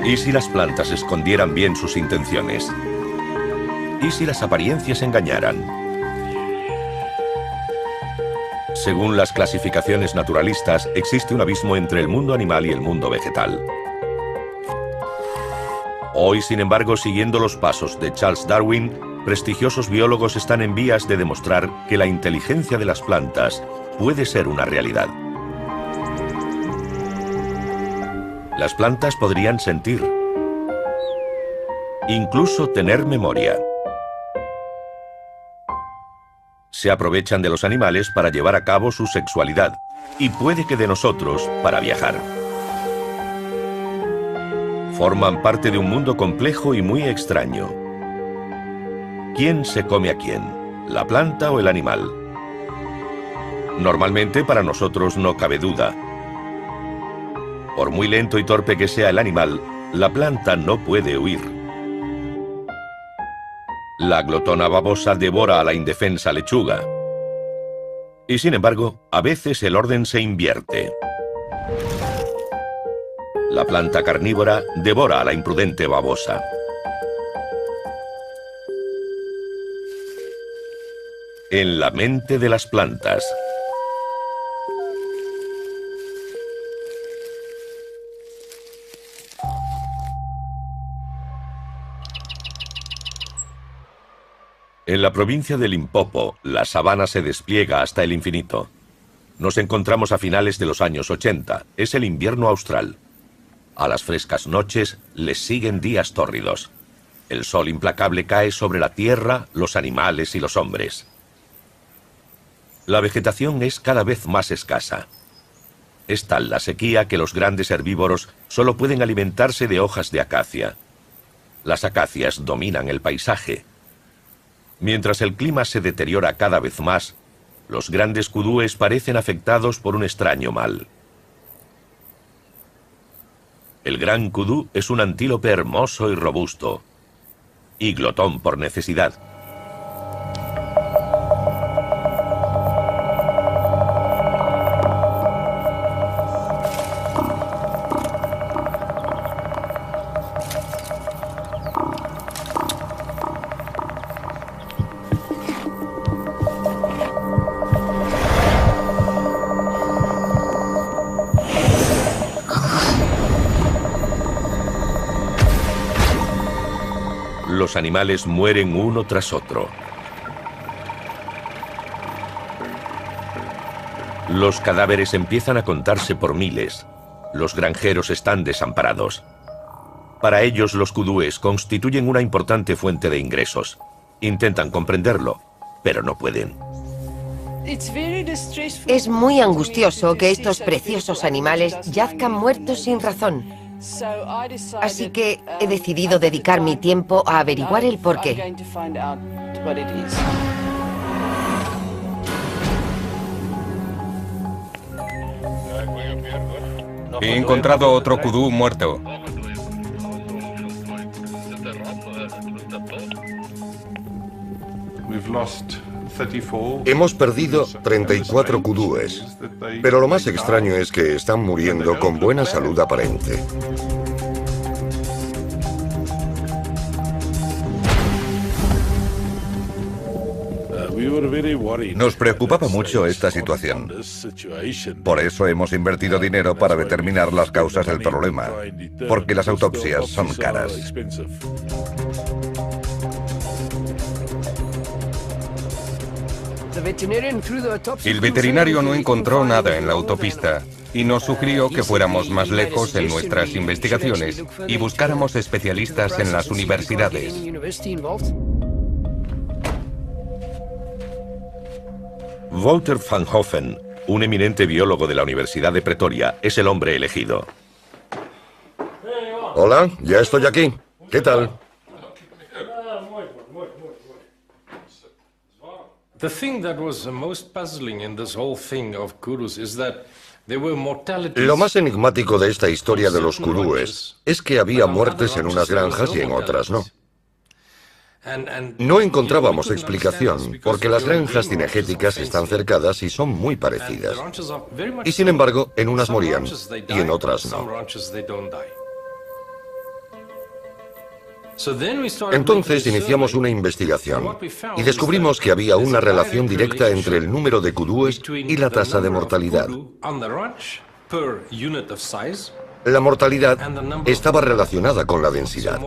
¿Y si las plantas escondieran bien sus intenciones? ¿Y si las apariencias engañaran? Según las clasificaciones naturalistas, existe un abismo entre el mundo animal y el mundo vegetal. Hoy, sin embargo, siguiendo los pasos de Charles Darwin, prestigiosos biólogos están en vías de demostrar que la inteligencia de las plantas puede ser una realidad. Las plantas podrían sentir, incluso tener memoria. Se aprovechan de los animales para llevar a cabo su sexualidad, y puede que de nosotros para viajar. Forman parte de un mundo complejo y muy extraño. ¿Quién se come a quién? ¿La planta o el animal? Normalmente para nosotros no cabe duda. Por muy lento y torpe que sea el animal, la planta no puede huir. La glotona babosa devora a la indefensa lechuga. Y sin embargo, a veces el orden se invierte. La planta carnívora devora a la imprudente babosa. En la mente de las plantas. En la provincia de Limpopo, la sabana se despliega hasta el infinito. Nos encontramos a finales de los años 80. Es el invierno austral. A las frescas noches les siguen días tórridos. El sol implacable cae sobre la tierra, los animales y los hombres. La vegetación es cada vez más escasa. Es tal la sequía que los grandes herbívoros solo pueden alimentarse de hojas de acacia. Las acacias dominan el paisaje. Mientras el clima se deteriora cada vez más, los grandes kudúes parecen afectados por un extraño mal. El gran kudú es un antílope hermoso y robusto, y glotón por necesidad. Los animales mueren uno tras otro. Los cadáveres empiezan a contarse por miles. Los granjeros están desamparados. Para ellos, los kudúes constituyen una importante fuente de ingresos. Intentan comprenderlo, pero no pueden. Es muy angustioso que estos preciosos animales yazcan muertos sin razón. Así que he decidido dedicar mi tiempo a averiguar el porqué. He encontrado otro kudú muerto. Hemos perdido 34 kudúes, pero lo más extraño es que están muriendo con buena salud aparente. Nos preocupaba mucho esta situación. Por eso hemos invertido dinero para determinar las causas del problema, porque las autopsias son caras. El veterinario no encontró nada en la autopista y nos sugirió que fuéramos más lejos en nuestras investigaciones y buscáramos especialistas en las universidades. Wouter van Hoffen, un eminente biólogo de la Universidad de Pretoria, es el hombre elegido. Hola, ya estoy aquí. ¿Qué tal? The thing that was the most puzzling in this whole thing of kudus is that there were mortalities. Lo más enigmático de esta historia de los kudúes es que había muertes en unas granjas y en otras no. No encontrábamos explicación, porque las granjas cinegéticas están cercadas y son muy parecidas. Y sin embargo, en unas morían y en otras no. Entonces iniciamos una investigación y descubrimos que había una relación directa entre el número de kudúes y la tasa de mortalidad. La mortalidad estaba relacionada con la densidad.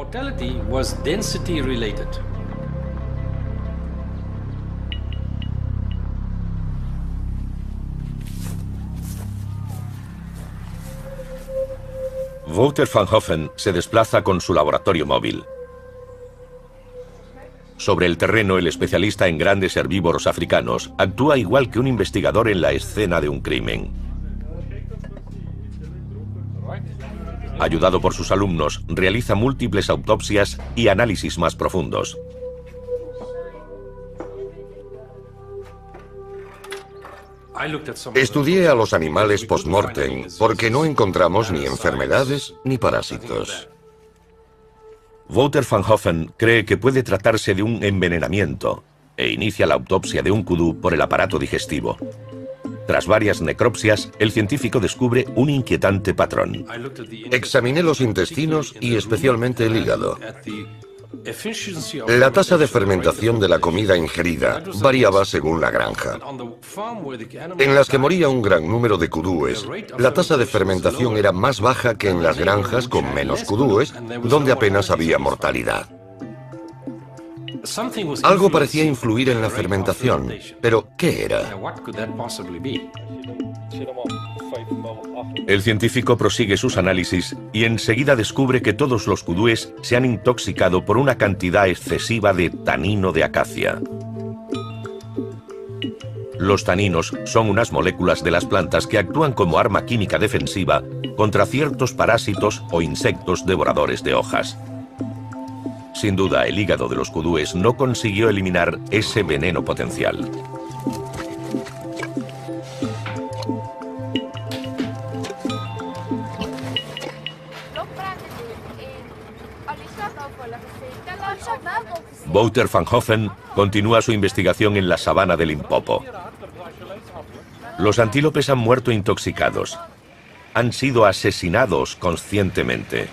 Wouter van Hoffen se desplaza con su laboratorio móvil. Sobre el terreno, el especialista en grandes herbívoros africanos actúa igual que un investigador en la escena de un crimen. Ayudado por sus alumnos, realiza múltiples autopsias y análisis más profundos. Estudié a los animales post-mortem porque no encontramos ni enfermedades ni parásitos. Wouter van Hoffen cree que puede tratarse de un envenenamiento e inicia la autopsia de un kudú por el aparato digestivo. Tras varias necropsias, el científico descubre un inquietante patrón. Examiné los intestinos y especialmente el hígado. La tasa de fermentación de la comida ingerida variaba según la granja. En las que moría un gran número de kudúes, la tasa de fermentación era más baja que en las granjas con menos kudúes, donde apenas había mortalidad. Algo parecía influir en la fermentación, pero ¿qué era? El científico prosigue sus análisis y enseguida descubre que todos los kudúes se han intoxicado por una cantidad excesiva de tanino de acacia. Los taninos son unas moléculas de las plantas que actúan como arma química defensiva contra ciertos parásitos o insectos devoradores de hojas. Sin duda, el hígado de los kudúes no consiguió eliminar ese veneno potencial. Wouter van Hoffen continúa su investigación en la sabana de Limpopo. Los antílopes han muerto intoxicados. Han sido asesinados conscientemente.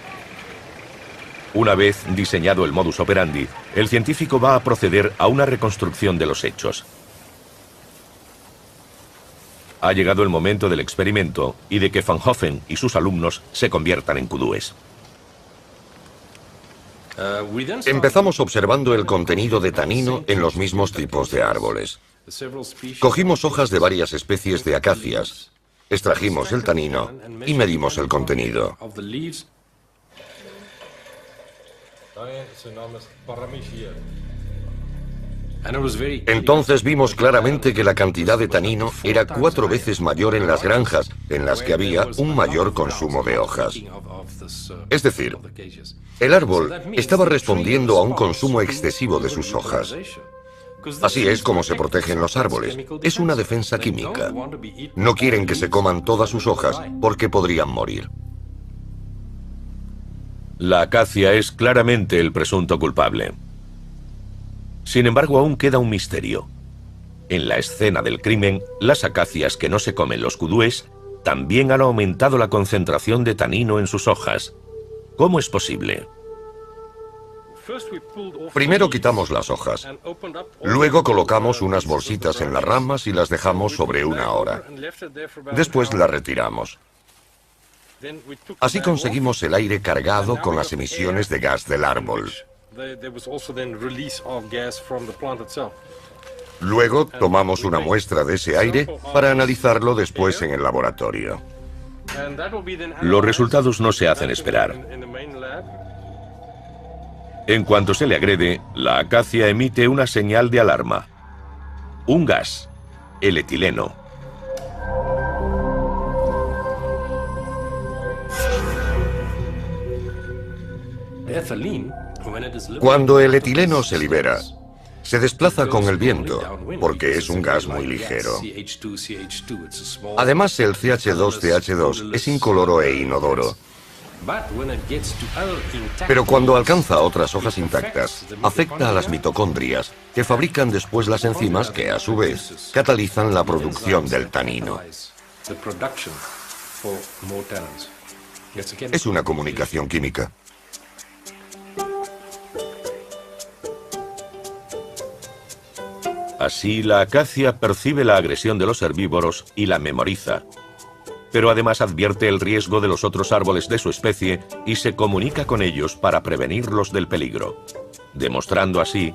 Una vez diseñado el modus operandi, el científico va a proceder a una reconstrucción de los hechos. Ha llegado el momento del experimento y de que van Hoffen y sus alumnos se conviertan en kudúes. Empezamos observando el contenido de tanino en los mismos tipos de árboles. Cogimos hojas de varias especies de acacias, extrajimos el tanino y medimos el contenido. Entonces vimos claramente que la cantidad de tanino era 4 veces mayor en las granjas, en las que había un mayor consumo de hojas. Es decir, el árbol estaba respondiendo a un consumo excesivo de sus hojas. Así es como se protegen los árboles. Es una defensa química. No quieren que se coman todas sus hojas porque podrían morir. La acacia es claramente el presunto culpable. Sin embargo, aún queda un misterio. En la escena del crimen, las acacias que no se comen los kudúes también han aumentado la concentración de tanino en sus hojas. ¿Cómo es posible? Primero quitamos las hojas. Luego colocamos unas bolsitas en las ramas y las dejamos sobre 1 hora. Después las retiramos. Así conseguimos el aire cargado con las emisiones de gas del árbol. Luego tomamos una muestra de ese aire para analizarlo después en el laboratorio. Los resultados no se hacen esperar. En cuanto se le agrede, la acacia emite una señal de alarma. Un gas, el etileno. Cuando el etileno se libera, se desplaza con el viento, porque es un gas muy ligero. Además, el CH2CH2 es incoloro e inodoro. Pero cuando alcanza otras hojas intactas, afecta a las mitocondrias, que fabrican después las enzimas que, a su vez, catalizan la producción del tanino. Es una comunicación química. Así, la acacia percibe la agresión de los herbívoros y la memoriza. Pero además advierte el riesgo de los otros árboles de su especie y se comunica con ellos para prevenirlos del peligro, demostrando así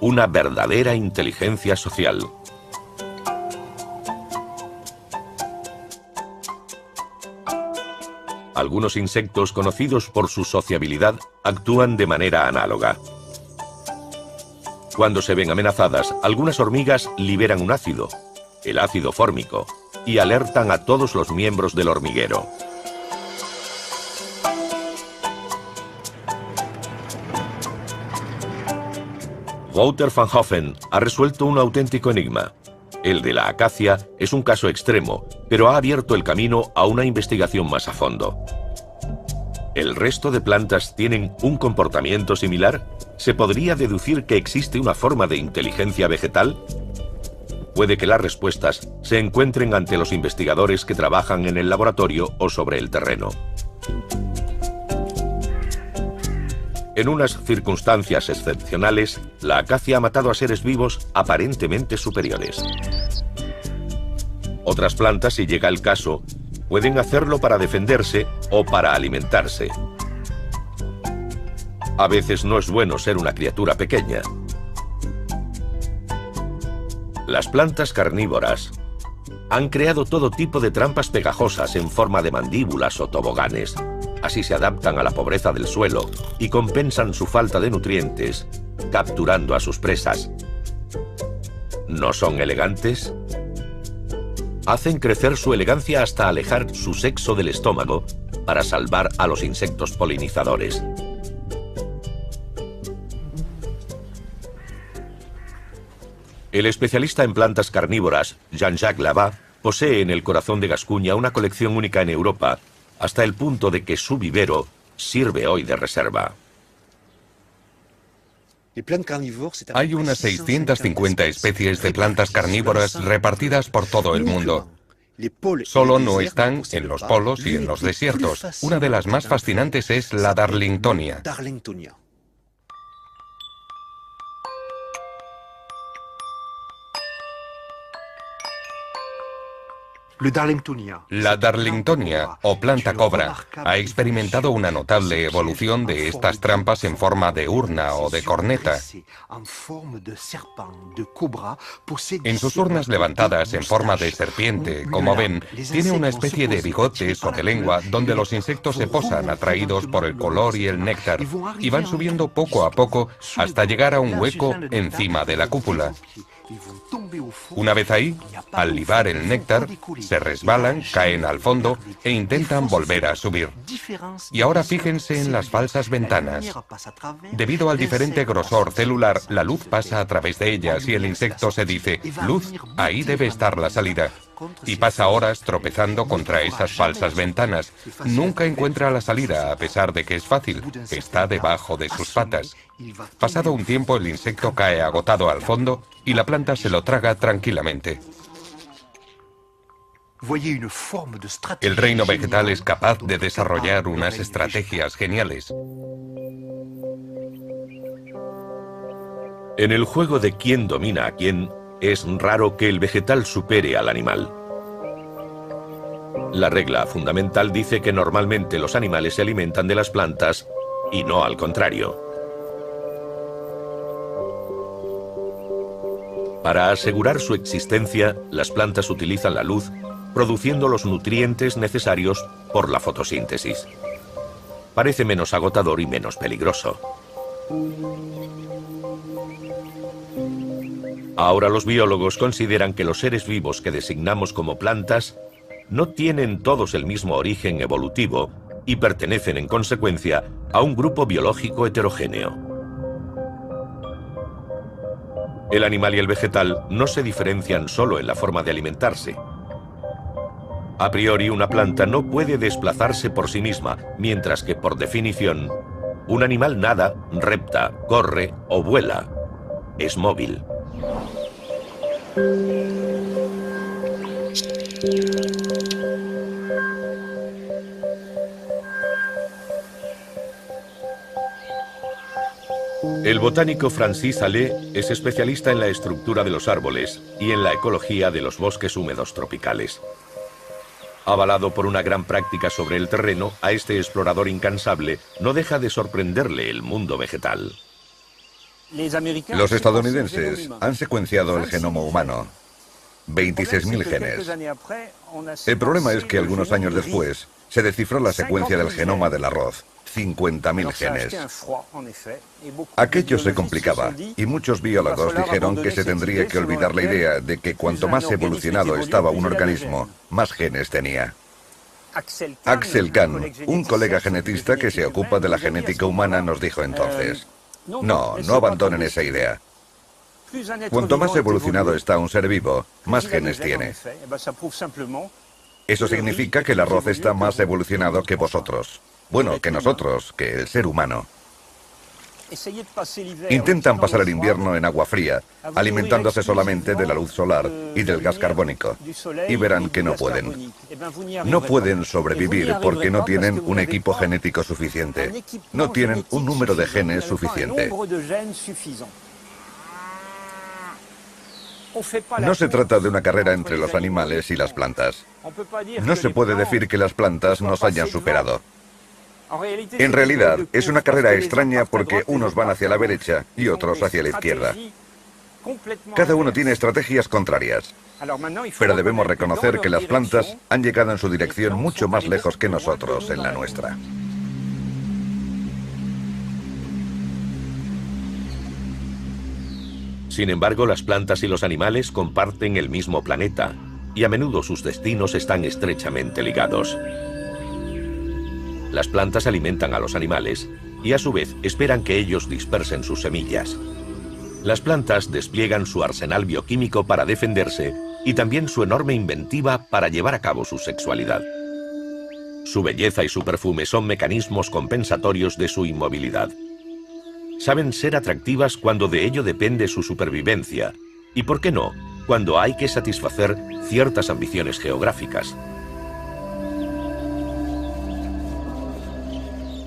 una verdadera inteligencia social. Algunos insectos conocidos por su sociabilidad actúan de manera análoga. Cuando se ven amenazadas, algunas hormigas liberan un ácido, el ácido fórmico, y alertan a todos los miembros del hormiguero. Wouter van Hoffen ha resuelto un auténtico enigma. El de la acacia es un caso extremo, pero ha abierto el camino a una investigación más a fondo. ¿El resto de plantas tienen un comportamiento similar? ¿Se podría deducir que existe una forma de inteligencia vegetal? Puede que las respuestas se encuentren ante los investigadores que trabajan en el laboratorio o sobre el terreno. En unas circunstancias excepcionales, la acacia ha matado a seres vivos aparentemente superiores. Otras plantas, si llega el caso, pueden hacerlo para defenderse o para alimentarse. A veces no es bueno ser una criatura pequeña. Las plantas carnívoras han creado todo tipo de trampas pegajosas en forma de mandíbulas o toboganes. Así se adaptan a la pobreza del suelo y compensan su falta de nutrientes, capturando a sus presas. ¿No son elegantes? Hacen crecer su elegancia hasta alejar su sexo del estómago para salvar a los insectos polinizadores. El especialista en plantas carnívoras, Jean-Jacques Labat, posee en el corazón de Gascuña una colección única en Europa, hasta el punto de que su vivero sirve hoy de reserva. Hay unas 650 especies de plantas carnívoras repartidas por todo el mundo. Solo no están en los polos y en los desiertos. Una de las más fascinantes es la Darlingtonia. La Darlingtonia, o planta cobra, ha experimentado una notable evolución de estas trampas en forma de urna o de corneta. En sus urnas levantadas en forma de serpiente, como ven, tiene una especie de bigotes o de lengua donde los insectos se posan atraídos por el color y el néctar y van subiendo poco a poco hasta llegar a un hueco encima de la cúpula. Una vez ahí, al libar el néctar, se resbalan, caen al fondo e intentan volver a subir. Y ahora fíjense en las falsas ventanas. Debido al diferente grosor celular, la luz pasa a través de ellas y el insecto se dice, luz, ahí debe estar la salida. Y pasa horas tropezando contra esas falsas ventanas. Nunca encuentra la salida, a pesar de que es fácil, está debajo de sus patas. Pasado un tiempo, el insecto cae agotado al fondo y la planta se lo traga tranquilamente. El reino vegetal es capaz de desarrollar unas estrategias geniales. En el juego de quién domina a quién, es raro que el vegetal supere al animal. La regla fundamental dice que normalmente los animales se alimentan de las plantas y no al contrario. Para asegurar su existencia, las plantas utilizan la luz, produciendo los nutrientes necesarios por la fotosíntesis. Parece menos agotador y menos peligroso. Ahora los biólogos consideran que los seres vivos que designamos como plantas no tienen todos el mismo origen evolutivo y pertenecen en consecuencia a un grupo biológico heterogéneo. El animal y el vegetal no se diferencian solo en la forma de alimentarse. A priori, una planta no puede desplazarse por sí misma, mientras que, por definición, un animal nada, repta, corre o vuela. Es móvil. El botánico Francis Allais es especialista en la estructura de los árboles y en la ecología de los bosques húmedos tropicales. Avalado por una gran práctica sobre el terreno, a este explorador incansable no deja de sorprenderle el mundo vegetal. Los estadounidenses han secuenciado el genoma humano, 26.000 genes. El problema es que algunos años después se descifró la secuencia del genoma del arroz, 50.000 genes. Aquello se complicaba y muchos biólogos dijeron que se tendría que olvidar la idea de que cuanto más evolucionado estaba un organismo, más genes tenía. Axel Kahn, un colega genetista que se ocupa de la genética humana, nos dijo entonces: no abandonen esa idea. Cuanto más evolucionado está un ser vivo, más genes tiene. Eso significa que el arroz está más evolucionado que vosotros. Bueno, que nosotros, que el ser humano. Intentan pasar el invierno en agua fría, alimentándose solamente de la luz solar y del gas carbónico, y verán que no pueden. No pueden sobrevivir porque no tienen un equipo genético suficiente. No tienen un número de genes suficiente. No se trata de una carrera entre los animales y las plantas. No se puede decir que las plantas nos hayan superado. En realidad, es una carrera extraña porque unos van hacia la derecha y otros hacia la izquierda. Cada uno tiene estrategias contrarias. Pero debemos reconocer que las plantas han llegado en su dirección mucho más lejos que nosotros en la nuestra. Sin embargo, las plantas y los animales comparten el mismo planeta, y a menudo sus destinos están estrechamente ligados. Las plantas alimentan a los animales y a su vez esperan que ellos dispersen sus semillas. Las plantas despliegan su arsenal bioquímico para defenderse y también su enorme inventiva para llevar a cabo su sexualidad. Su belleza y su perfume son mecanismos compensatorios de su inmovilidad. Saben ser atractivas cuando de ello depende su supervivencia y, ¿por qué no?, cuando hay que satisfacer ciertas ambiciones geográficas.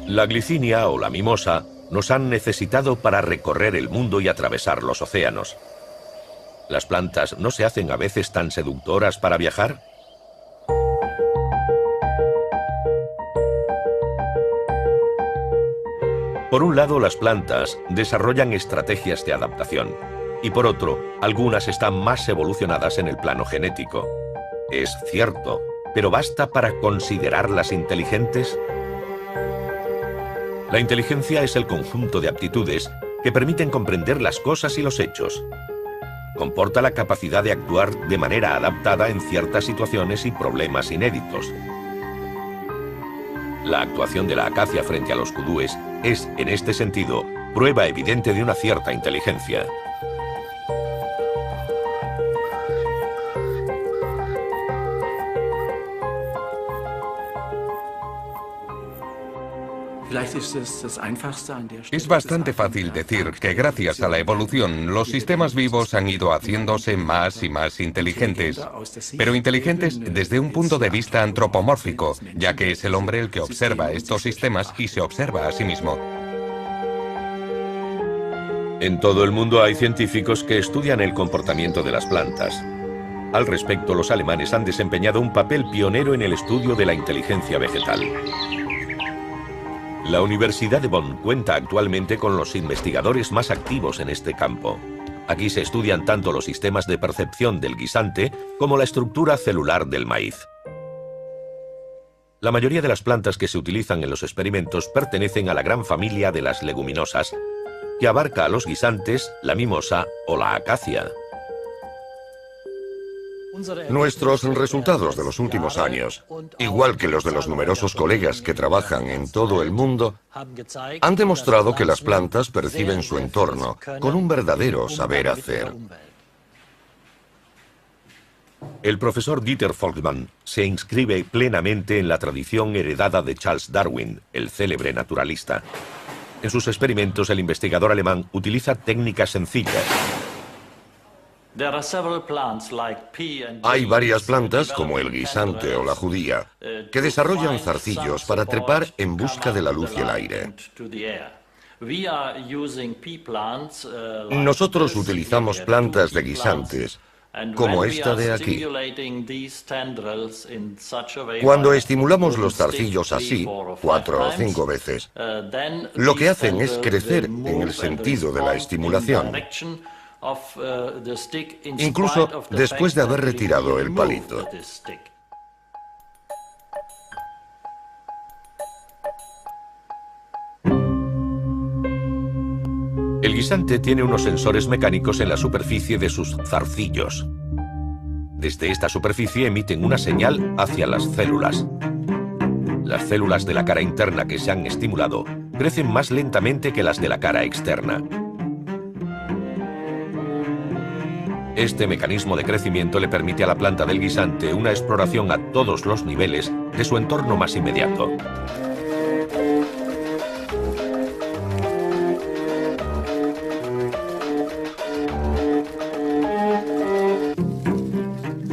La glicinia o la mimosa nos han necesitado para recorrer el mundo y atravesar los océanos. ¿Las plantas no se hacen a veces tan seductoras para viajar? Por un lado, las plantas desarrollan estrategias de adaptación, y por otro, algunas están más evolucionadas en el plano genético. Es cierto, pero ¿basta para considerarlas inteligentes? La inteligencia es el conjunto de aptitudes que permiten comprender las cosas y los hechos. Comporta la capacidad de actuar de manera adaptada en ciertas situaciones y problemas inéditos. La actuación de la acacia frente a los kudúes es, en este sentido, prueba evidente de una cierta inteligencia. Es bastante fácil decir que gracias a la evolución los sistemas vivos han ido haciéndose más y más inteligentes, pero inteligentes desde un punto de vista antropomórfico, ya que es el hombre el que observa estos sistemas y se observa a sí mismo. En todo el mundo hay científicos que estudian el comportamiento de las plantas. Al respecto, los alemanes han desempeñado un papel pionero en el estudio de la inteligencia vegetal. La Universidad de Bonn cuenta actualmente con los investigadores más activos en este campo. Aquí se estudian tanto los sistemas de percepción del guisante como la estructura celular del maíz. La mayoría de las plantas que se utilizan en los experimentos pertenecen a la gran familia de las leguminosas, que abarca a los guisantes, la mimosa o la acacia. Nuestros resultados de los últimos años, igual que los de los numerosos colegas que trabajan en todo el mundo, han demostrado que las plantas perciben su entorno con un verdadero saber hacer. El profesor Dieter Volkmann se inscribe plenamente en la tradición heredada de Charles Darwin, el célebre naturalista. En sus experimentos, el investigador alemán utiliza técnicas sencillas. Hay varias plantas, como el guisante o la judía, que desarrollan zarcillos para trepar en busca de la luz y el aire. Nosotros utilizamos plantas de guisantes, como esta de aquí. Cuando estimulamos los zarcillos así, 4 o 5 veces, lo que hacen es crecer en el sentido de la estimulación, incluso después de haber retirado el palito. El guisante tiene unos sensores mecánicos en la superficie de sus zarcillos. Desde esta superficie emiten una señal hacia las células. Las células de la cara interna que se han estimulado crecen más lentamente que las de la cara externa. Este mecanismo de crecimiento le permite a la planta del guisante una exploración a todos los niveles de su entorno más inmediato.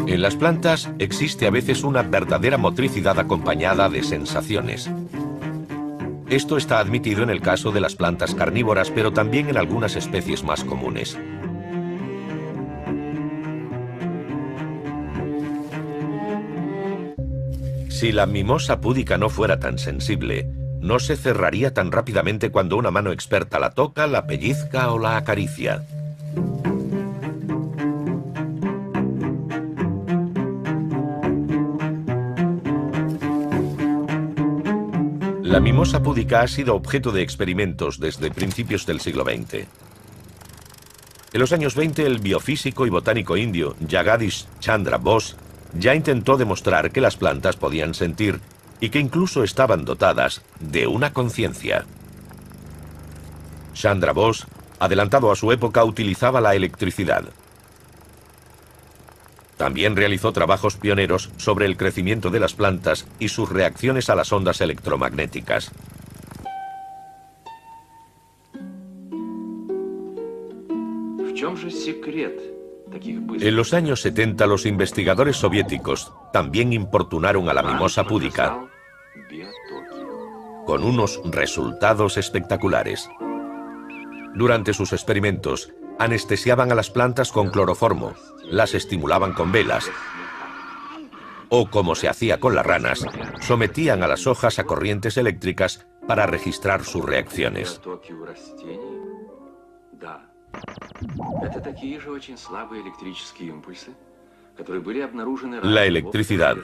En las plantas existe a veces una verdadera motricidad acompañada de sensaciones. Esto está admitido en el caso de las plantas carnívoras, pero también en algunas especies más comunes. Si la mimosa púdica no fuera tan sensible, no se cerraría tan rápidamente cuando una mano experta la toca, la pellizca o la acaricia. La mimosa púdica ha sido objeto de experimentos desde principios del siglo XX. En los años 20, el biofísico y botánico indio Jagadish Chandra Bose ya intentó demostrar que las plantas podían sentir y que incluso estaban dotadas de una conciencia. Chandra Bose, adelantado a su época, utilizaba la electricidad. También realizó trabajos pioneros sobre el crecimiento de las plantas y sus reacciones a las ondas electromagnéticas. En los años 70, los investigadores soviéticos también importunaron a la mimosa púdica con unos resultados espectaculares. Durante sus experimentos, anestesiaban a las plantas con cloroformo, las estimulaban con velas, o como se hacía con las ranas, sometían a las hojas a corrientes eléctricas para registrar sus reacciones. La electricidad,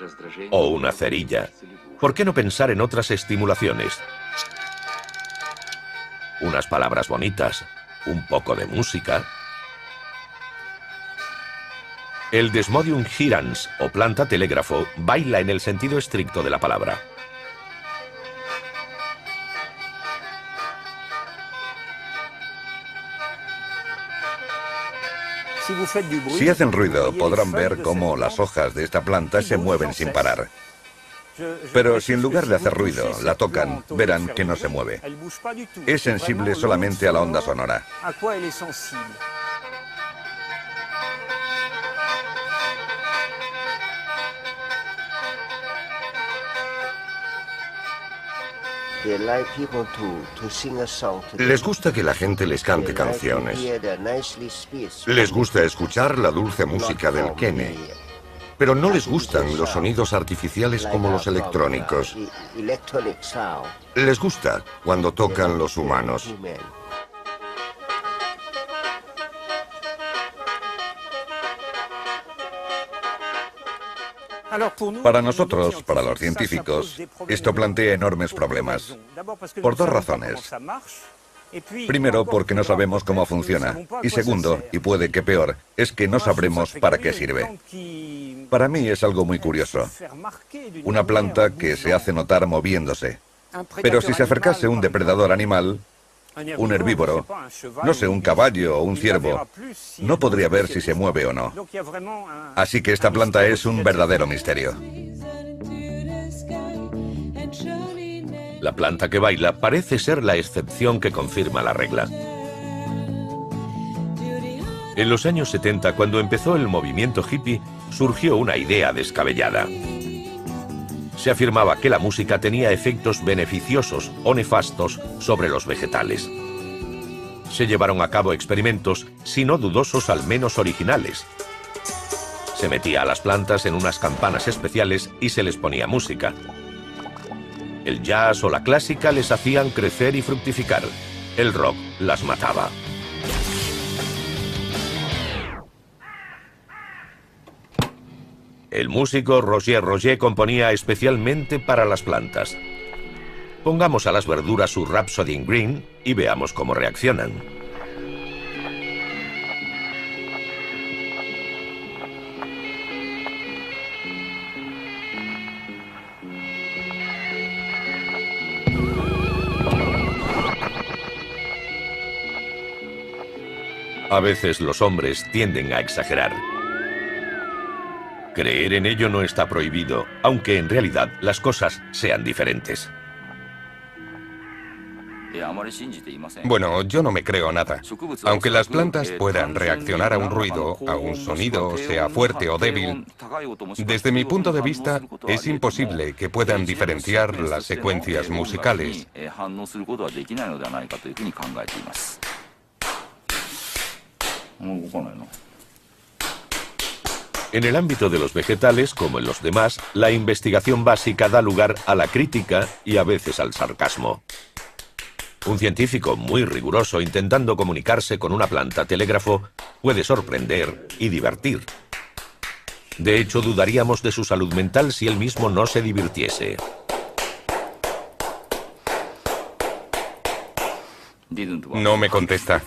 o una cerilla. ¿Por qué no pensar en otras estimulaciones? Unas palabras bonitas, un poco de música. El Desmodium gyrans, o planta telégrafo, baila en el sentido estricto de la palabra. Si hacen ruido, podrán ver cómo las hojas de esta planta se mueven sin parar. Pero si en lugar de hacer ruido la tocan, verán que no se mueve. Es sensible solamente a la onda sonora. Les gusta que la gente les cante canciones. Les gusta escuchar la dulce música del quene. Pero no les gustan los sonidos artificiales como los electrónicos. Les gusta cuando tocan los humanos. Para nosotros, para los científicos, esto plantea enormes problemas. Por dos razones. Primero, porque no sabemos cómo funciona. Y segundo, y puede que peor, es que no sabremos para qué sirve. Para mí es algo muy curioso. Una planta que se hace notar moviéndose. Pero si se acercase un depredador animal, un herbívoro, no sé, un caballo o un ciervo, no podría ver si se mueve o no. Así que esta planta es un verdadero misterio. La planta que baila parece ser la excepción que confirma la regla. En los años 70, cuando empezó el movimiento hippie, surgió una idea descabellada. Se afirmaba que la música tenía efectos beneficiosos o nefastos sobre los vegetales. Se llevaron a cabo experimentos, si no dudosos, al menos originales. Se metía a las plantas en unas campanas especiales y se les ponía música. El jazz o la clásica les hacían crecer y fructificar. El rock las mataba. El músico Roger Roger componía especialmente para las plantas. Pongamos a las verduras su Rhapsody in Green y veamos cómo reaccionan. A veces los hombres tienden a exagerar. Creer en ello no está prohibido, aunque en realidad las cosas sean diferentes. Bueno, yo no me creo nada. Aunque las plantas puedan reaccionar a un ruido, a un sonido, sea fuerte o débil, desde mi punto de vista, es imposible que puedan diferenciar las secuencias musicales. En el ámbito de los vegetales, como en los demás, la investigación básica da lugar a la crítica y a veces al sarcasmo. Un científico muy riguroso intentando comunicarse con una planta telégrafo puede sorprender y divertir. De hecho, dudaríamos de su salud mental si él mismo no se divirtiese. No me contesta.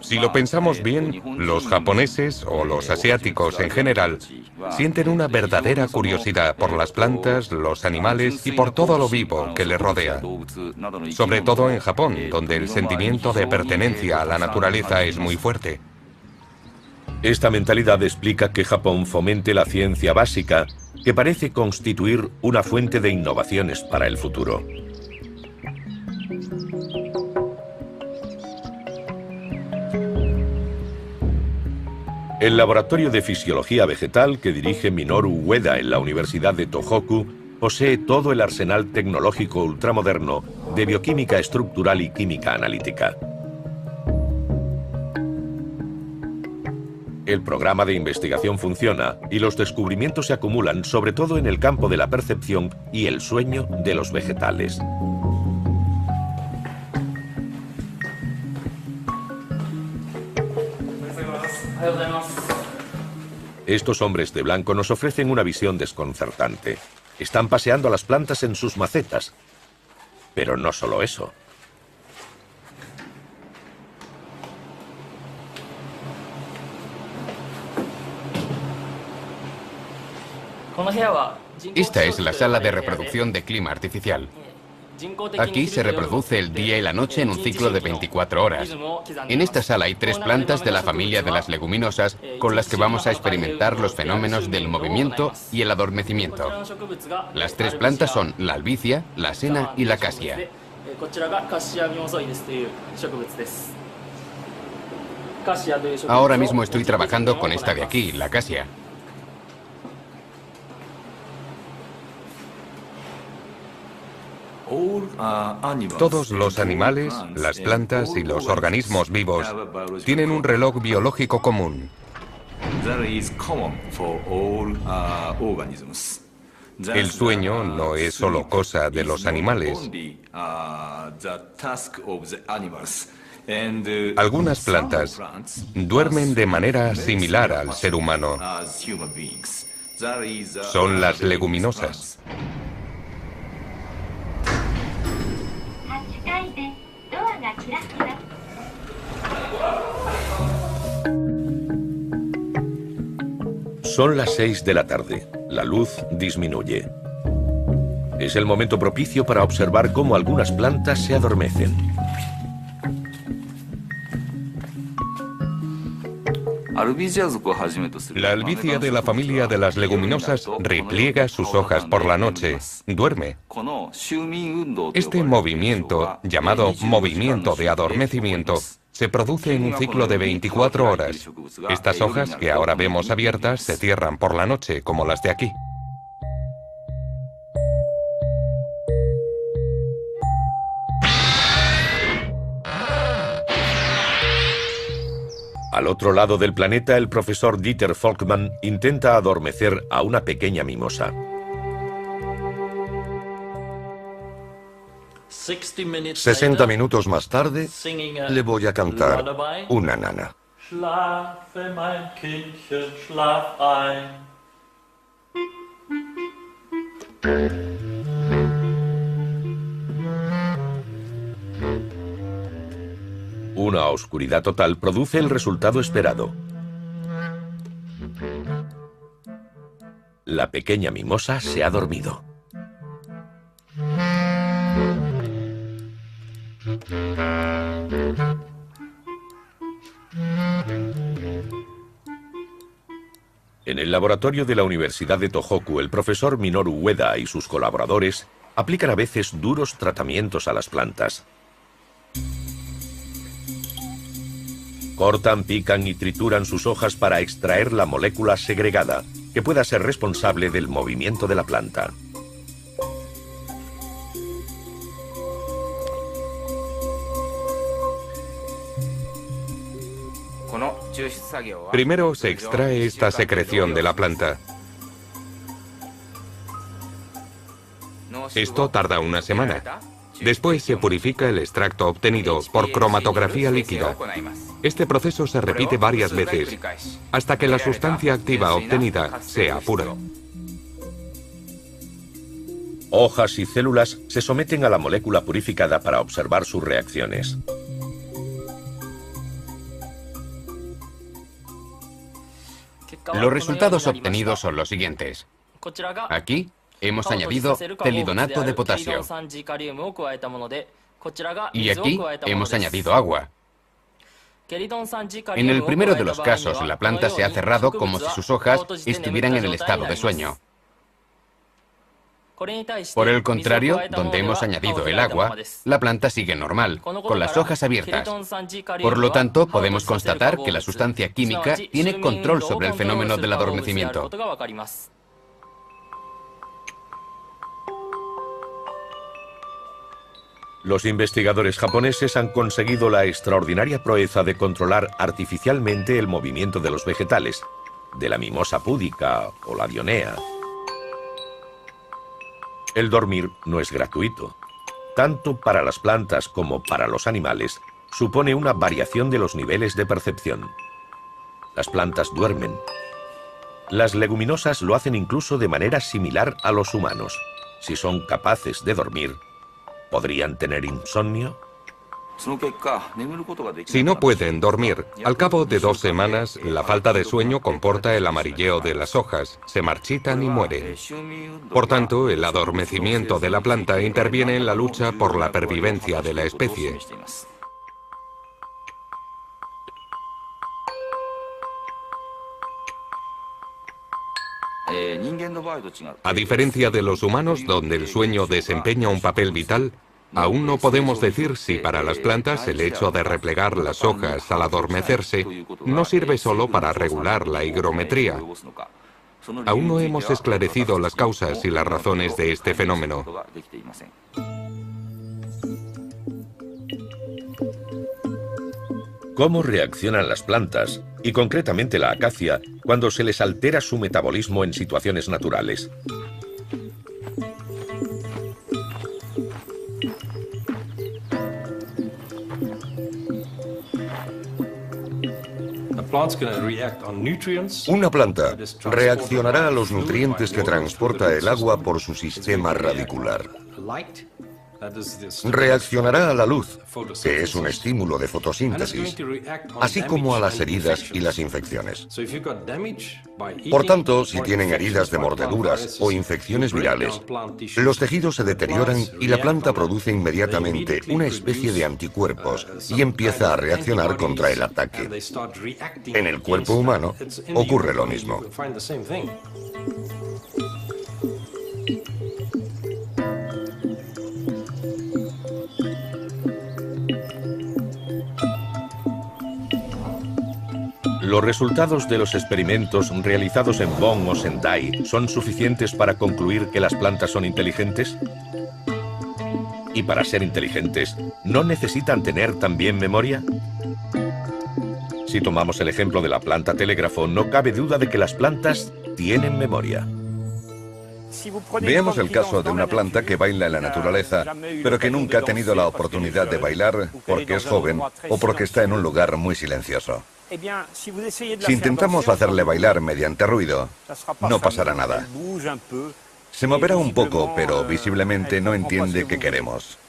Si lo pensamos bien, los japoneses o los asiáticos en general sienten una verdadera curiosidad por las plantas, los animales y por todo lo vivo que les rodea. Sobre todo en Japón, donde el sentimiento de pertenencia a la naturaleza es muy fuerte. Esta mentalidad explica que Japón fomente la ciencia básica, que parece constituir una fuente de innovaciones para el futuro. El laboratorio de fisiología vegetal que dirige Minoru Ueda en la Universidad de Tohoku posee todo el arsenal tecnológico ultramoderno de bioquímica estructural y química analítica. El programa de investigación funciona y los descubrimientos se acumulan sobre todo en el campo de la percepción y el sueño de los vegetales. Estos hombres de blanco nos ofrecen una visión desconcertante. Están paseando a las plantas en sus macetas. Pero no solo eso. Esta es la sala de reproducción de clima artificial. Aquí se reproduce el día y la noche en un ciclo de 24 horas. En esta sala hay 3 plantas de la familia de las leguminosas con las que vamos a experimentar los fenómenos del movimiento y el adormecimiento. Las 3 plantas son la albicia, la sena y la casia. Ahora mismo estoy trabajando con esta de aquí, la casia. Todos los animales, las plantas y los organismos vivos tienen un reloj biológico común. El sueño no es solo cosa de los animales. Algunas plantas duermen de manera similar al ser humano. Son las leguminosas. Son las 6 de la tarde. La luz disminuye. Es el momento propicio para observar cómo algunas plantas se adormecen. La albicia de la familia de las leguminosas repliega sus hojas por la noche, duerme. Este movimiento, llamado movimiento de adormecimiento, se produce en un ciclo de 24 horas. Estas hojas que ahora vemos abiertas se cierran por la noche, como las de aquí. Al otro lado del planeta, el profesor Dieter Volkmann intenta adormecer a una pequeña mimosa. 60 minutos más tarde, le voy a cantar una nana. Schlafe, mein Kindchen, schlaf ein. Una oscuridad total produce el resultado esperado. La pequeña mimosa se ha dormido. En el laboratorio de la Universidad de Tohoku, el profesor Minoru Ueda y sus colaboradores aplican a veces duros tratamientos a las plantas. Cortan, pican y trituran sus hojas para extraer la molécula segregada, que pueda ser responsable del movimiento de la planta. Primero se extrae esta secreción de la planta. Esto tarda una semana. Después se purifica el extracto obtenido por cromatografía líquida. Este proceso se repite varias veces, hasta que la sustancia activa obtenida sea pura. Hojas y células se someten a la molécula purificada para observar sus reacciones. Los resultados obtenidos son los siguientes. Aquí hemos añadido celidonato de potasio. Y aquí hemos añadido agua. En el primero de los casos, la planta se ha cerrado como si sus hojas estuvieran en el estado de sueño. Por el contrario, donde hemos añadido el agua, la planta sigue normal, con las hojas abiertas. Por lo tanto, podemos constatar que la sustancia química tiene control sobre el fenómeno del adormecimiento. Los investigadores japoneses han conseguido la extraordinaria proeza de controlar artificialmente el movimiento de los vegetales, de la mimosa púdica o la dionea. El dormir no es gratuito. Tanto para las plantas como para los animales, supone una variación de los niveles de percepción. Las plantas duermen. Las leguminosas lo hacen incluso de manera similar a los humanos. Si son capaces de dormir, ¿podrían tener insomnio? Si no pueden dormir, al cabo de 2 semanas, la falta de sueño comporta el amarilleo de las hojas, se marchitan y mueren. Por tanto, el adormecimiento de la planta interviene en la lucha por la pervivencia de la especie. A diferencia de los humanos, donde el sueño desempeña un papel vital, aún no podemos decir si para las plantas el hecho de replegar las hojas al adormecerse no sirve solo para regular la higrometría. Aún no hemos esclarecido las causas y las razones de este fenómeno. ¿Cómo reaccionan las plantas, y concretamente la acacia, cuando se les altera su metabolismo en situaciones naturales? Una planta reaccionará a los nutrientes que transporta el agua por su sistema radicular. Reaccionará a la luz, que es un estímulo de fotosíntesis, así como a las heridas y las infecciones. Por tanto, si tienen heridas de mordeduras o infecciones virales, los tejidos se deterioran y la planta produce inmediatamente una especie de anticuerpos y empieza a reaccionar contra el ataque. En el cuerpo humano ocurre lo mismo. ¿Los resultados de los experimentos realizados en Bonn o Sendai son suficientes para concluir que las plantas son inteligentes? ¿Y para ser inteligentes, no necesitan tener también memoria? Si tomamos el ejemplo de la planta telégrafo, no cabe duda de que las plantas tienen memoria. Veamos el caso de una planta que baila en la naturaleza, pero que nunca ha tenido la oportunidad de bailar porque es joven o porque está en un lugar muy silencioso. Si intentamos hacerle bailar mediante ruido, no pasará nada. Se moverá un poco, pero visiblemente no entiende qué queremos.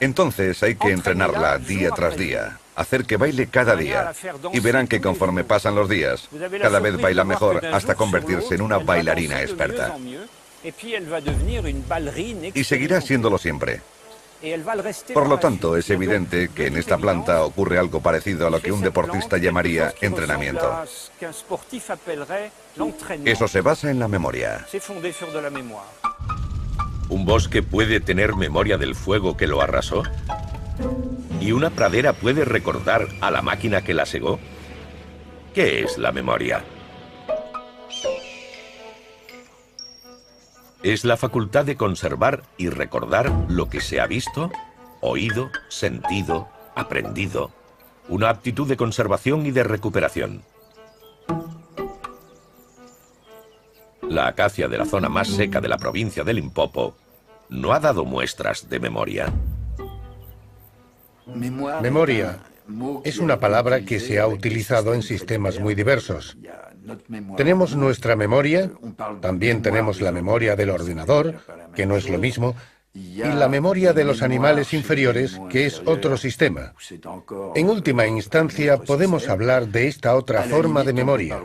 Entonces hay que entrenarla día tras día, hacer que baile cada día, y verán que conforme pasan los días, cada vez baila mejor hasta convertirse en una bailarina experta. Y seguirá siéndolo siempre. Por lo tanto, es evidente que en esta planta ocurre algo parecido a lo que un deportista llamaría entrenamiento. Eso se basa en la memoria. ¿Un bosque puede tener memoria del fuego que lo arrasó? ¿Y una pradera puede recordar a la máquina que la segó? ¿Qué es la memoria? Es la facultad de conservar y recordar lo que se ha visto, oído, sentido, aprendido. Una aptitud de conservación y de recuperación. La acacia de la zona más seca de la provincia de Limpopo no ha dado muestras de memoria. Memoria es una palabra que se ha utilizado en sistemas muy diversos. Tenemos nuestra memoria, también tenemos la memoria del ordenador, que no es lo mismo, y la memoria de los animales inferiores, que es otro sistema. En última instancia, podemos hablar de esta otra forma de memoria.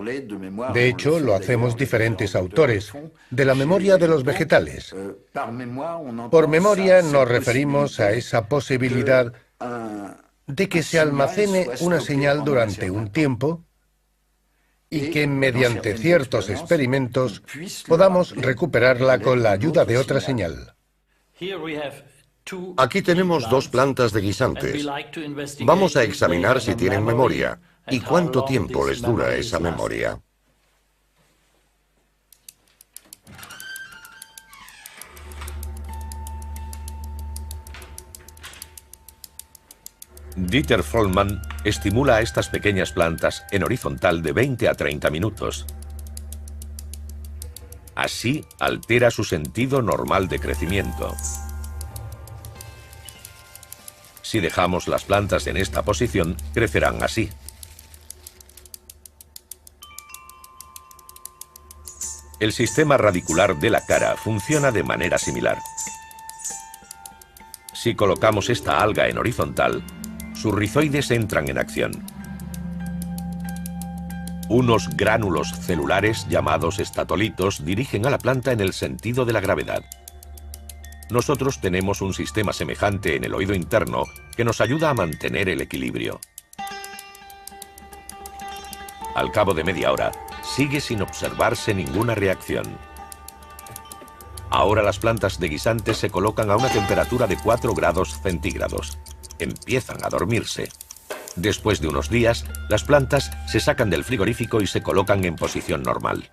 De hecho, lo hacemos diferentes autores, de la memoria de los vegetales. Por memoria nos referimos a esa posibilidad de que se almacene una señal durante un tiempo y que mediante ciertos experimentos podamos recuperarla con la ayuda de otra señal. Aquí tenemos dos plantas de guisantes. Vamos a examinar si tienen memoria y cuánto tiempo les dura esa memoria. Dieter Vollmann estimula a estas pequeñas plantas en horizontal de 20 a 30 minutos. Así altera su sentido normal de crecimiento. Si dejamos las plantas en esta posición, crecerán así. El sistema radicular de la cara funciona de manera similar. Si colocamos esta alga en horizontal, sus rizoides entran en acción. Unos gránulos celulares llamados estatolitos dirigen a la planta en el sentido de la gravedad. Nosotros tenemos un sistema semejante en el oído interno que nos ayuda a mantener el equilibrio. Al cabo de media hora, sigue sin observarse ninguna reacción. Ahora las plantas de guisantes se colocan a una temperatura de 4 grados centígrados. Empiezan a dormirse. Después de unos días, las plantas se sacan del frigorífico y se colocan en posición normal.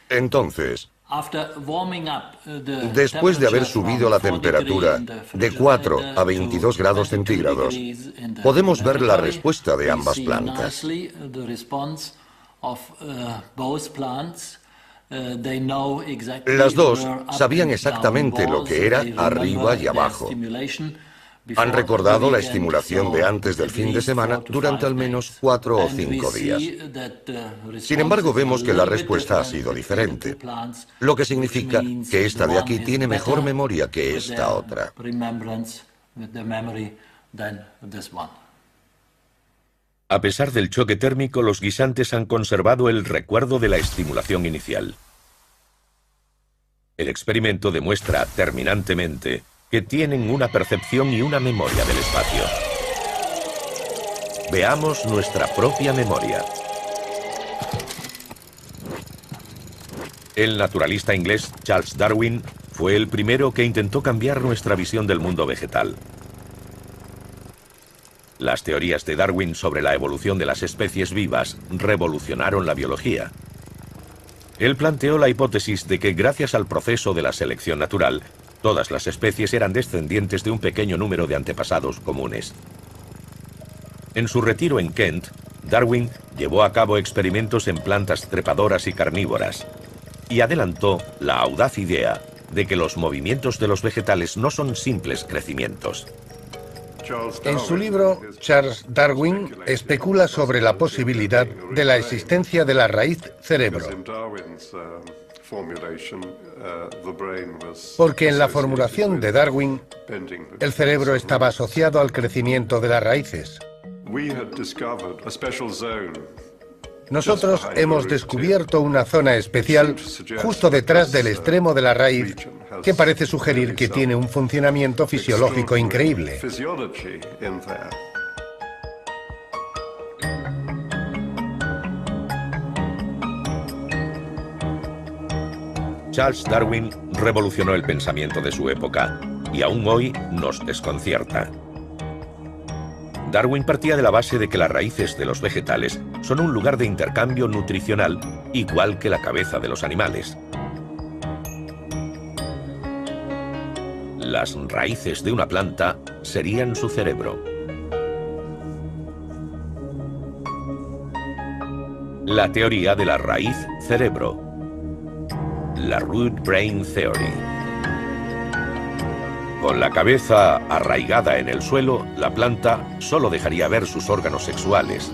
Entonces, después de haber subido la temperatura de 4 a 22 grados centígrados, podemos ver la respuesta de ambas plantas. Las dos sabían exactamente lo que era arriba y abajo. Han recordado la estimulación de antes del fin de semana durante al menos 4 o 5 días. Sin embargo, vemos que la respuesta ha sido diferente, lo que significa que esta de aquí tiene mejor memoria que esta otra. A pesar del choque térmico, los guisantes han conservado el recuerdo de la estimulación inicial. El experimento demuestra terminantemente que tienen una percepción y una memoria del espacio. Veamos nuestra propia memoria. El naturalista inglés Charles Darwin fue el primero que intentó cambiar nuestra visión del mundo vegetal. Las teorías de Darwin sobre la evolución de las especies vivas revolucionaron la biología. Él planteó la hipótesis de que gracias al proceso de la selección natural, todas las especies eran descendientes de un pequeño número de antepasados comunes. En su retiro en Kent, Darwin llevó a cabo experimentos en plantas trepadoras y carnívoras y adelantó la audaz idea de que los movimientos de los vegetales no son simples crecimientos. En su libro, Charles Darwin especula sobre la posibilidad de la existencia de la raíz cerebro. Porque en la formulación de Darwin, el cerebro estaba asociado al crecimiento de las raíces. Nosotros hemos descubierto una zona especial justo detrás del extremo de la raíz que parece sugerir que tiene un funcionamiento fisiológico increíble. Charles Darwin revolucionó el pensamiento de su época y aún hoy nos desconcierta. Darwin partía de la base de que las raíces de los vegetales son un lugar de intercambio nutricional igual que la cabeza de los animales. Las raíces de una planta serían su cerebro. La teoría de la raíz cerebro. La Root Brain Theory. Con la cabeza arraigada en el suelo, la planta solo dejaría ver sus órganos sexuales.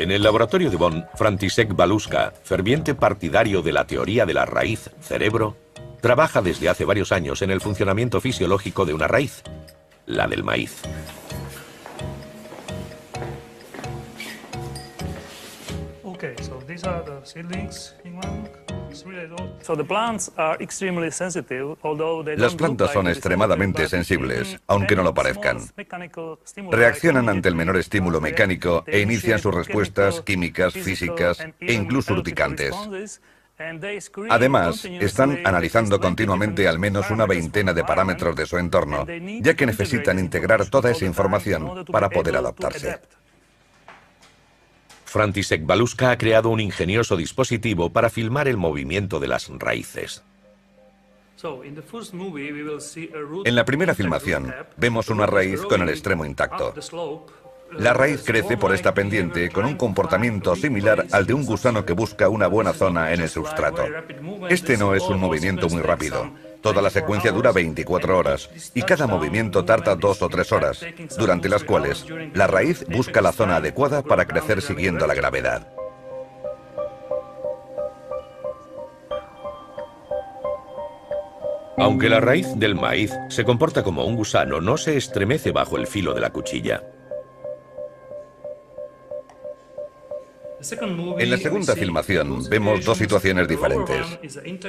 En el laboratorio de Bonn, František Baluška, ferviente partidario de la teoría de la raíz cerebro, trabaja desde hace varios años en el funcionamiento fisiológico de una raíz, la del maíz. Okay, so these are the seedlings in one. Las plantas son extremadamente sensibles, aunque no lo parezcan. Reaccionan ante el menor estímulo mecánico e inician sus respuestas químicas, físicas e incluso urticantes. Además, están analizando continuamente al menos una veintena de parámetros de su entorno, ya que necesitan integrar toda esa información para poder adaptarse. František Baluška ha creado un ingenioso dispositivo para filmar el movimiento de las raíces. En la primera filmación, vemos una raíz con el extremo intacto. La raíz crece por esta pendiente con un comportamiento similar al de un gusano que busca una buena zona en el sustrato. Este no es un movimiento muy rápido. Toda la secuencia dura 24 horas y cada movimiento tarda 2 o 3 horas, durante las cuales la raíz busca la zona adecuada para crecer siguiendo la gravedad. Aunque la raíz del maíz se comporta como un gusano, no se estremece bajo el filo de la cuchilla. En la segunda filmación vemos dos situaciones diferentes.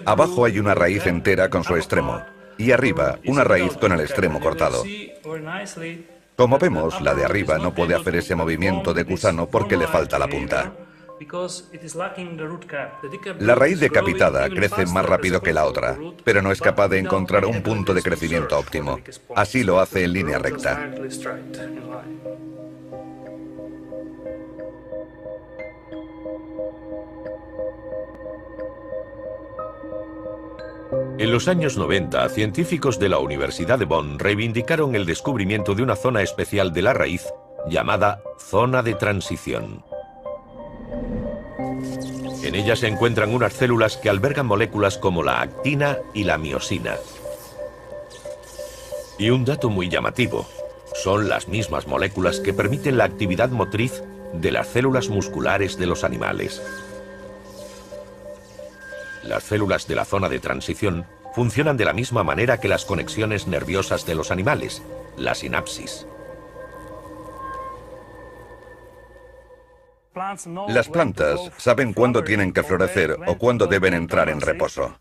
Abajo hay una raíz entera con su extremo y arriba una raíz con el extremo cortado. Como vemos, la de arriba no puede hacer ese movimiento de gusano porque le falta la punta. La raíz decapitada crece más rápido que la otra, pero no es capaz de encontrar un punto de crecimiento óptimo. Así lo hace en línea recta. En los años 90, científicos de la Universidad de Bonn reivindicaron el descubrimiento de una zona especial de la raíz llamada zona de transición. En ella se encuentran unas células que albergan moléculas como la actina y la miosina. Y un dato muy llamativo, son las mismas moléculas que permiten la actividad motriz de las células musculares de los animales. Las células de la zona de transición funcionan de la misma manera que las conexiones nerviosas de los animales, la sinapsis. Las plantas saben cuándo tienen que florecer o cuándo deben entrar en reposo.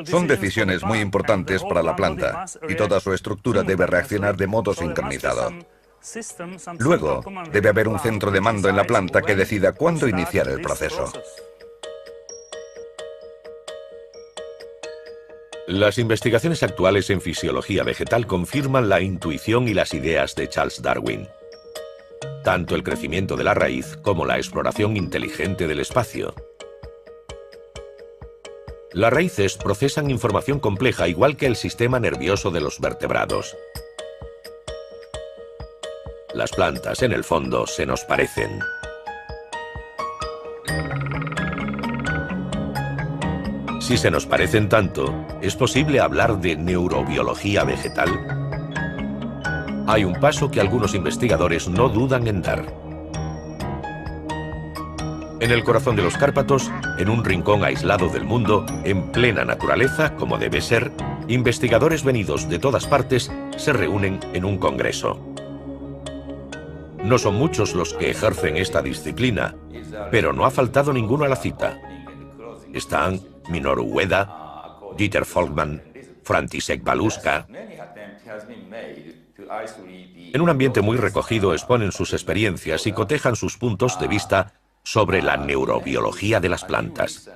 Son decisiones muy importantes para la planta y toda su estructura debe reaccionar de modo sincronizado. Luego, debe haber un centro de mando en la planta que decida cuándo iniciar el proceso. Las investigaciones actuales en fisiología vegetal confirman la intuición y las ideas de Charles Darwin. Tanto el crecimiento de la raíz como la exploración inteligente del espacio. Las raíces procesan información compleja igual que el sistema nervioso de los vertebrados. Las plantas, en el fondo, se nos parecen. Si se nos parecen tanto, ¿es posible hablar de neurobiología vegetal? Hay un paso que algunos investigadores no dudan en dar. En el corazón de los Cárpatos, en un rincón aislado del mundo, en plena naturaleza, como debe ser, investigadores venidos de todas partes se reúnen en un congreso. No son muchos los que ejercen esta disciplina, pero no ha faltado ninguno a la cita. Están Minoru Ueda, Dieter Folkman, František Baluška. En un ambiente muy recogido exponen sus experiencias y cotejan sus puntos de vista sobre la neurobiología de las plantas.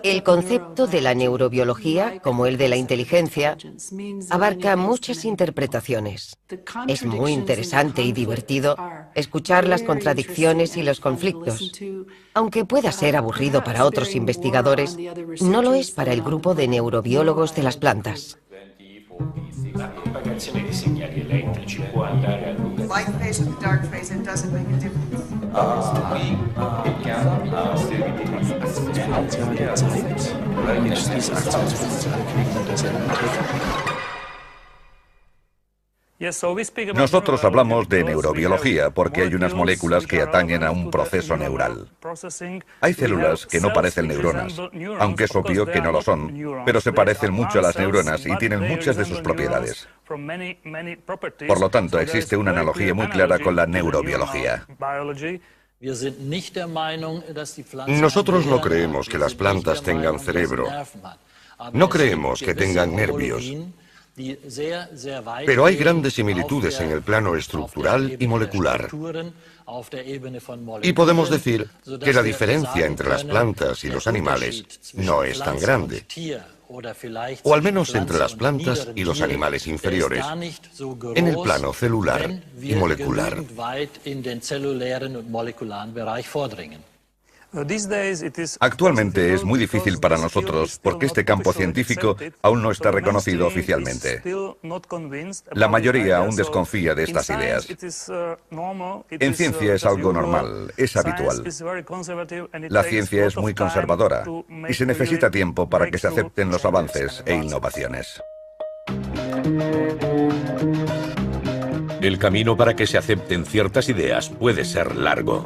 El concepto de la neurobiología, como el de la inteligencia, abarca muchas interpretaciones. Es muy interesante y divertido escuchar las contradicciones y los conflictos. Aunque pueda ser aburrido para otros investigadores, no lo es para el grupo de neurobiólogos de las plantas. Nosotros hablamos de neurobiología porque hay unas moléculas que atañen a un proceso neural. Hay células que no parecen neuronas, aunque es obvio que no lo son, pero se parecen mucho a las neuronas y tienen muchas de sus propiedades. Por lo tanto, existe una analogía muy clara con la neurobiología. Nosotros no creemos que las plantas tengan cerebro. No creemos que tengan nervios. Pero hay grandes similitudes en el plano estructural y molecular. Y podemos decir que la diferencia entre las plantas y los animales no es tan grande. O al menos entre las plantas y los animales inferiores, en el plano celular y molecular. Actualmente es muy difícil para nosotros porque este campo científico aún no está reconocido oficialmente. La mayoría aún desconfía de estas ideas. En ciencia es algo normal, es habitual. La ciencia es muy conservadora y se necesita tiempo para que se acepten los avances e innovaciones. El camino para que se acepten ciertas ideas puede ser largo.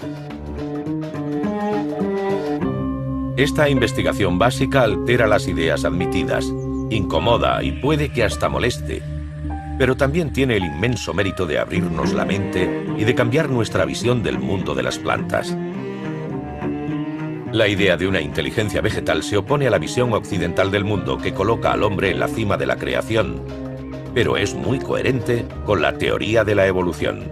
Esta investigación básica altera las ideas admitidas, incomoda y puede que hasta moleste, pero también tiene el inmenso mérito de abrirnos la mente y de cambiar nuestra visión del mundo de las plantas. La idea de una inteligencia vegetal se opone a la visión occidental del mundo que coloca al hombre en la cima de la creación, pero es muy coherente con la teoría de la evolución.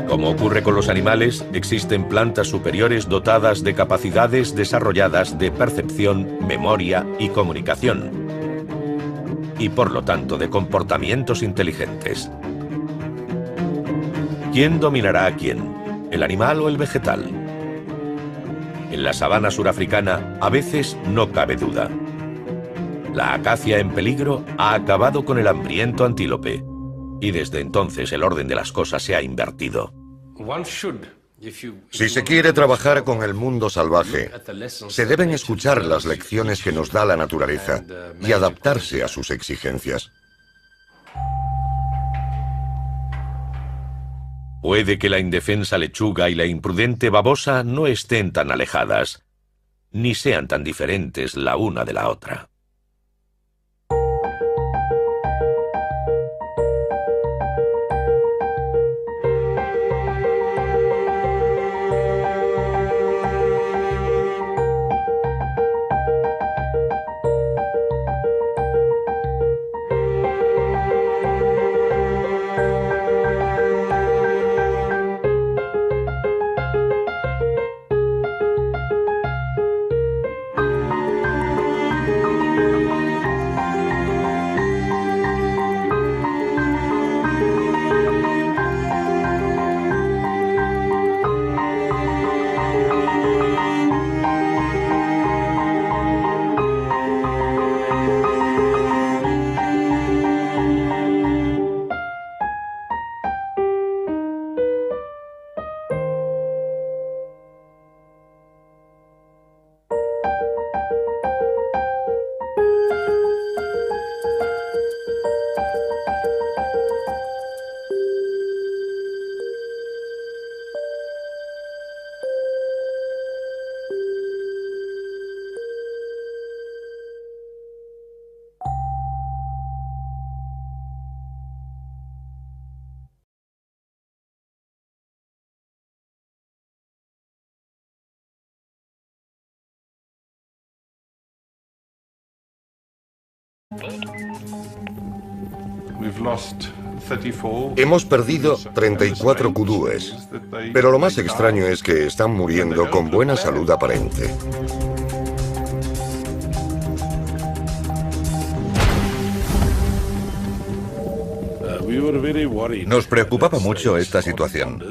Como ocurre con los animales, existen plantas superiores dotadas de capacidades desarrolladas de percepción, memoria y comunicación, y por lo tanto de comportamientos inteligentes. ¿Quién dominará a quién? ¿El animal o el vegetal? En la sabana surafricana, a veces no cabe duda. La acacia en peligro ha acabado con el hambriento antílope, y desde entonces el orden de las cosas se ha invertido. Si se quiere trabajar con el mundo salvaje, se deben escuchar las lecciones que nos da la naturaleza y adaptarse a sus exigencias. Puede que la indefensa lechuga y la imprudente babosa no estén tan alejadas, ni sean tan diferentes la una de la otra. Hemos perdido 34 kudúes, pero lo más extraño es que están muriendo con buena salud aparente. Nos preocupaba mucho esta situación.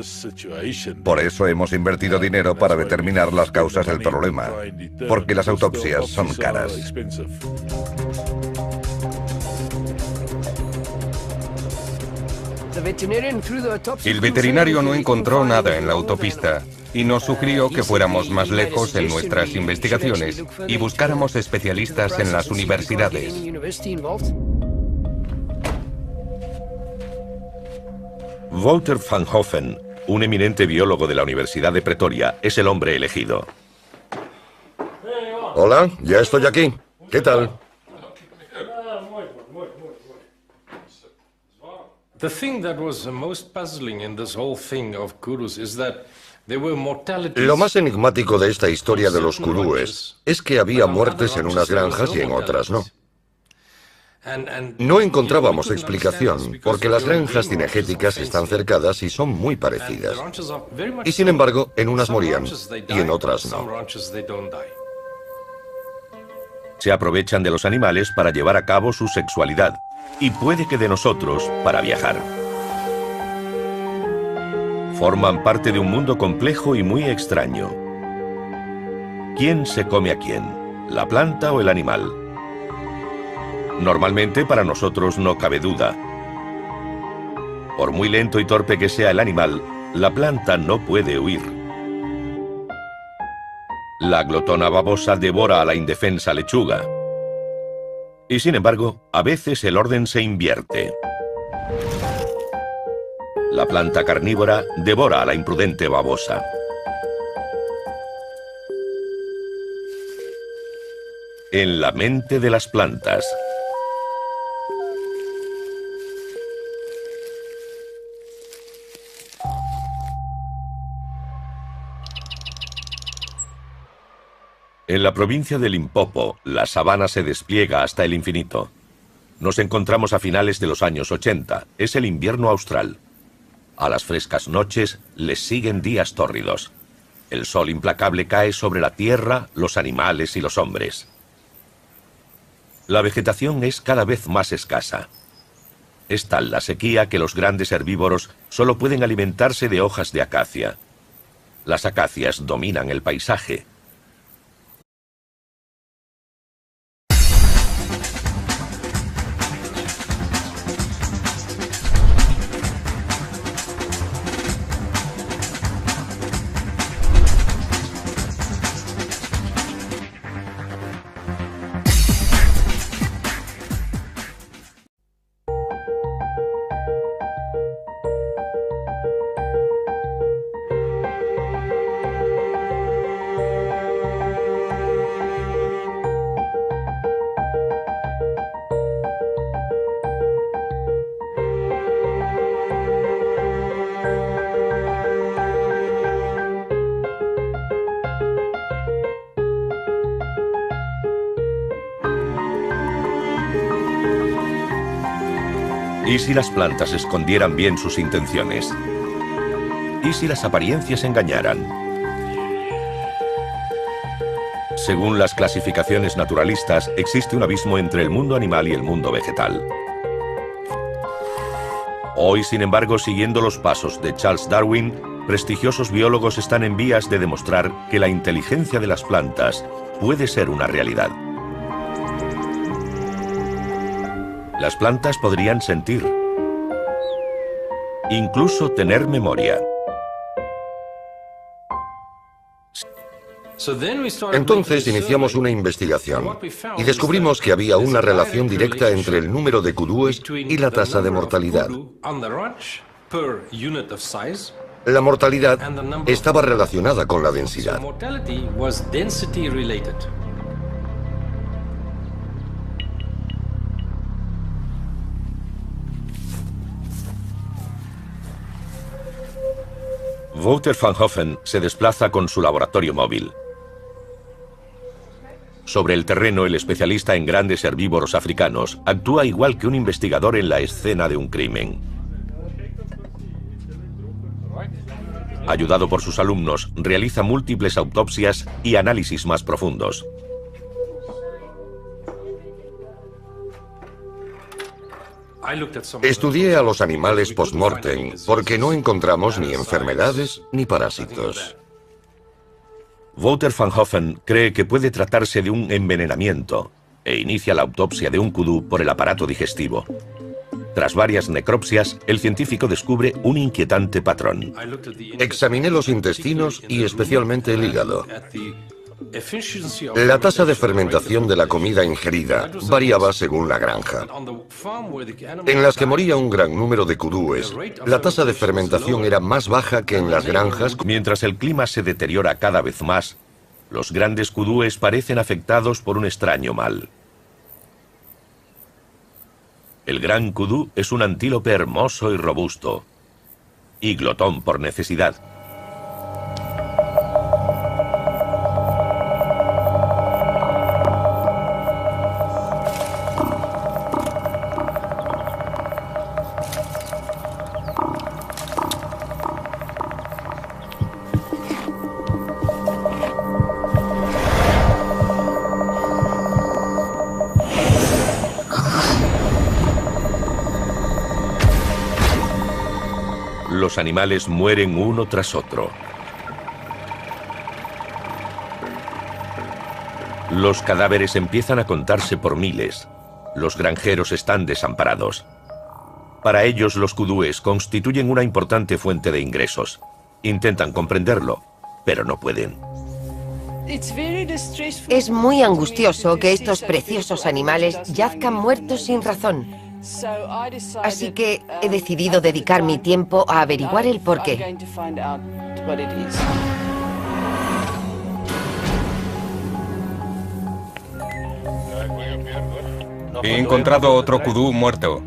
Por eso hemos invertido dinero para determinar las causas del problema, porque las autopsias son caras. El veterinario no encontró nada en la autopista y nos sugirió que fuéramos más lejos en nuestras investigaciones y buscáramos especialistas en las universidades. Wouter van Hoffen, un eminente biólogo de la Universidad de Pretoria, es el hombre elegido. Hola, ya estoy aquí. ¿Qué tal? The thing that was the most puzzling in this whole thing of kurus is that there were mortalities. Lo más enigmático de esta historia de los kurúes es que había muertes en unas granjas y en otras no. No encontrábamos explicación, porque las granjas cinegéticas están cercadas y son muy parecidas. Y sin embargo, en unas morían y en otras no. Se aprovechan de los animales para llevar a cabo su sexualidad, y puede que de nosotros para viajar. Forman parte de un mundo complejo y muy extraño. ¿Quién se come a quién? ¿La planta o el animal? Normalmente para nosotros no cabe duda. Por muy lento y torpe que sea el animal, la planta no puede huir. La glotona babosa devora a la indefensa lechuga. Y sin embargo, a veces el orden se invierte. La planta carnívora devora a la imprudente babosa. En la mente de las plantas. En la provincia de Limpopo, la sabana se despliega hasta el infinito. Nos encontramos a finales de los años 80. Es el invierno austral. A las frescas noches les siguen días tórridos. El sol implacable cae sobre la tierra, los animales y los hombres. La vegetación es cada vez más escasa. Es tal la sequía que los grandes herbívoros solo pueden alimentarse de hojas de acacia. Las acacias dominan el paisaje. ¿Y si las plantas escondieran bien sus intenciones? ¿Y si las apariencias engañaran? Según las clasificaciones naturalistas, existe un abismo entre el mundo animal y el mundo vegetal. Hoy, sin embargo, siguiendo los pasos de Charles Darwin, prestigiosos biólogos están en vías de demostrar que la inteligencia de las plantas puede ser una realidad. Las plantas podrían sentir, incluso tener memoria. Entonces iniciamos una investigación y descubrimos que había una relación directa entre el número de kudúes y la tasa de mortalidad. La mortalidad estaba relacionada con la densidad. Wouter van Hoffen se desplaza con su laboratorio móvil. Sobre el terreno, el especialista en grandes herbívoros africanos actúa igual que un investigador en la escena de un crimen. Ayudado por sus alumnos, realiza múltiples autopsias y análisis más profundos. Estudié a los animales post-mortem porque no encontramos ni enfermedades ni parásitos. Wouter van Hoffen cree que puede tratarse de un envenenamiento e inicia la autopsia de un kudú por el aparato digestivo. Tras varias necropsias, el científico descubre un inquietante patrón. Examiné los intestinos y especialmente el hígado. La tasa de fermentación de la comida ingerida variaba según la granja. En las que moría un gran número de kudúes, la tasa de fermentación era más baja que en las granjas. Mientras el clima se deteriora cada vez más, los grandes kudúes parecen afectados por un extraño mal. El gran kudú es un antílope hermoso y robusto, y glotón por necesidad. Los animales mueren uno tras otro. Los cadáveres empiezan a contarse por miles. Los granjeros están desamparados. Para ellos, los kudúes constituyen una importante fuente de ingresos. Intentan comprenderlo, pero no pueden. Es muy angustioso que estos preciosos animales yazcan muertos sin razón. Así que he decidido dedicar mi tiempo a averiguar el porqué. He encontrado otro kudú muerto.